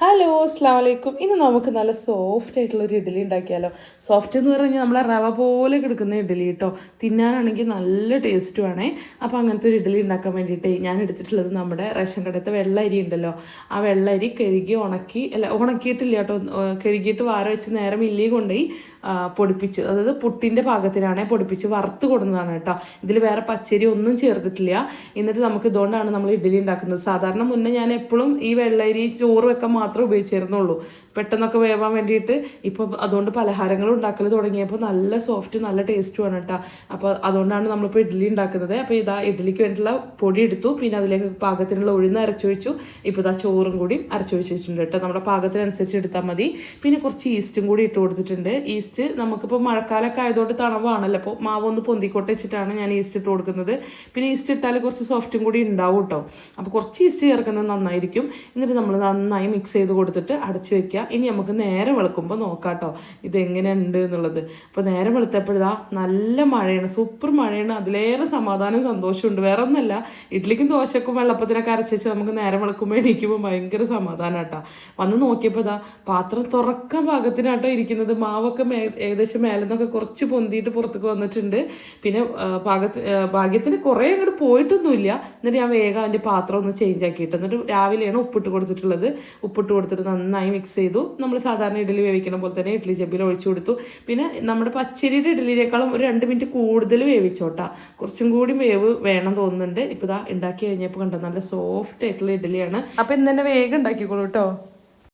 Hello അസ്സാം വലൈക്കും. ഇന്ന് നമുക്ക് നല്ല സോഫ്റ്റ് ആയിട്ടുള്ള ഒരു ഇഡ്ഡലി ഉണ്ടാക്കിയാലോ. സോഫ്റ്റ് എന്ന് പറഞ്ഞാൽ നമ്മളെ റവ പോലെ കിടക്കുന്ന ഇഡ്ഡലി കേട്ടോ. തിന്നാനാണെങ്കിൽ നല്ല ടേസ്റ്റുമാണേ. അപ്പോൾ അങ്ങനത്തെ ഒരു ഇഡ്ഡലി ഉണ്ടാക്കാൻ വേണ്ടിയിട്ട് ഞാൻ എടുത്തിട്ടുള്ളത് നമ്മുടെ റേഷൻ കടത്തെ വെള്ള അരി ഉണ്ടല്ലോ. ആ വെള്ള അരി കഴുകി ഉണക്കിയിട്ടില്ല കേട്ടോ. കഴുകിയിട്ട് വാര വെച്ച് നേരെ മില്ലിൽ കൊണ്ടുപോയി പൊടിപ്പിച്ച്, അതായത് പുട്ടിൻ്റെ പാകത്തിനാണേ പൊടിപ്പിച്ച് വറുത്ത് കൊടുക്കുന്നതാണ് കേട്ടോ. ഇതിൽ വേറെ പച്ചരി ഒന്നും ചേർത്തിട്ടില്ല. എന്നിട്ട് നമുക്ക് ഇതുകൊണ്ടാണ് നമ്മൾ ഇഡ്ഡലി ഉണ്ടാക്കുന്നത്. സാധാരണ മുന്നേ ഞാൻ എപ്പോഴും ഈ വെള്ളരി ചോറ് വെക്കാൻ മാത്രമേ ഉപയോഗിച്ചിരുന്നുള്ളൂ, പെട്ടെന്നൊക്കെ വേവാൻ വേണ്ടിയിട്ട്. ഇപ്പോൾ അതുകൊണ്ട് പലഹാരങ്ങൾ ഉണ്ടാക്കൽ തുടങ്ങിയപ്പോൾ നല്ല സോഫ്റ്റ് നല്ല ടേസ്റ്റുമാണ് കേട്ടോ. അപ്പോൾ അതുകൊണ്ടാണ് നമ്മളിപ്പോൾ ഇഡ്ഡലി ഉണ്ടാക്കുന്നത്. അപ്പോൾ ഇതാ ഇഡ്ഡലിക്ക് വേണ്ടിയിട്ടുള്ള പൊടി എടുത്തു, പിന്നെ അതിലേക്ക് പാകത്തിനുള്ള ഉഴുന്ന് അരച്ചു വെച്ചു. ഇപ്പോൾ ഇതാ ചോറും കൂടി അരച്ചു വെച്ചിട്ടുണ്ട് കേട്ടോ. നമ്മുടെ പാകത്തിനനുസരിച്ച് എടുത്താൽ മതി. പിന്നെ കുറച്ച് ഈസ്റ്റും കൂടി ഇട്ട് കൊടുത്തിട്ടുണ്ട്. ഈസ്റ്റ് നമുക്കിപ്പോൾ മഴക്കാലമൊക്കെ ആയതുകൊണ്ട് തണവാണല്ലോ, അപ്പോൾ മാവ് ഒന്ന് പൊന്തിക്കോട്ട് വെച്ചിട്ടാണ് ഞാൻ ഈസ്റ്റ് ഇട്ട് കൊടുക്കുന്നത്. പിന്നെ ഈസ്റ്റ് ഇട്ടാൽ കുറച്ച് സോഫ്റ്റും കൂടി ഉണ്ടാവും കേട്ടോ. അപ്പോൾ കുറച്ച് ഈസ്റ്റ് ചേർക്കുന്നത് നന്നായിരിക്കും. എന്നിട്ട് നമ്മൾ നന്നായി മിക്സ് ചെയ്ത് കൊടുത്തിട്ട് അടച്ചു വെക്കുക. ഇനി നമുക്ക് നേരം വെളുക്കുമ്പോൾ നോക്കാം കേട്ടോ ഇതെങ്ങനെയുണ്ട് എന്നുള്ളത്. അപ്പോൾ നേരം വെളുത്തപ്പോഴാ നല്ല മഴയാണ്, സൂപ്പർ മഴയാണ്. അതിലേറെ സമാധാനം സന്തോഷമുണ്ട്. വേറെ ഒന്നല്ല, ഇഡ്ഡലിക്കും ദോശക്കും വെള്ളപ്പത്തിനൊക്കെ അരച്ചു നമുക്ക് നേരം വെളുക്കുമ്പോൾ എണീക്കുമ്പോൾ ഭയങ്കര സമാധാനം കേട്ടോ. വന്ന് നോക്കിയപ്പോൾ ഇതാ പാത്രം തുറക്കാൻ പാകത്തിനാട്ടോ ഇരിക്കുന്നത്. മാവൊക്കെ ഏകദേശം മേലെ നിന്നൊക്കെ കുറച്ച് പൊന്തിയിട്ട് പുറത്തേക്ക് വന്നിട്ടുണ്ട്. പിന്നെ ഭാഗ്യത്തിന് കുറേ അങ്ങോട്ട് പോയിട്ടൊന്നുമില്ല. എന്നിട്ട് ഞാൻ വേഗം അതിൻ്റെ പാത്രം ഒന്ന് ചേഞ്ച് ആക്കിയിട്ട്, എന്നിട്ട് രാവിലെയാണ് ഉപ്പിട്ട് കൊടുത്തിട്ടുള്ളത്. ഉപ്പിട്ട് കൊടുത്തിട്ട് നന്നായി മിക്സ് ചെയ്തു. നമ്മൾ സാധാരണ ഇഡ്ഡലി വേവിക്കുന്ന പോലെ തന്നെ ഇഡ്ഡലി ചെമ്പിൽ ഒഴിച്ചു കൊടുത്തു. പിന്നെ നമ്മുടെ പച്ചരിയുടെ ഇഡ്ഡലിനേക്കാളും ഒരു 2 മിനിറ്റ് കൂടുതൽ വേവിച്ചോട്ടാ, കുറച്ചും കൂടി വേവ് വേണം തോന്നുന്നുണ്ട്. ഇപ്പോൾ ഇതാ ഉണ്ടാക്കി കഴിഞ്ഞപ്പോൾ കണ്ടോ നല്ല സോഫ്റ്റ് ആയിട്ടുള്ള ഇഡ്ഡലിയാണ്. അപ്പോൾ ഇന്ന് തന്നെ വേഗം ഉണ്ടാക്കിക്കോളൂ കേട്ടോ.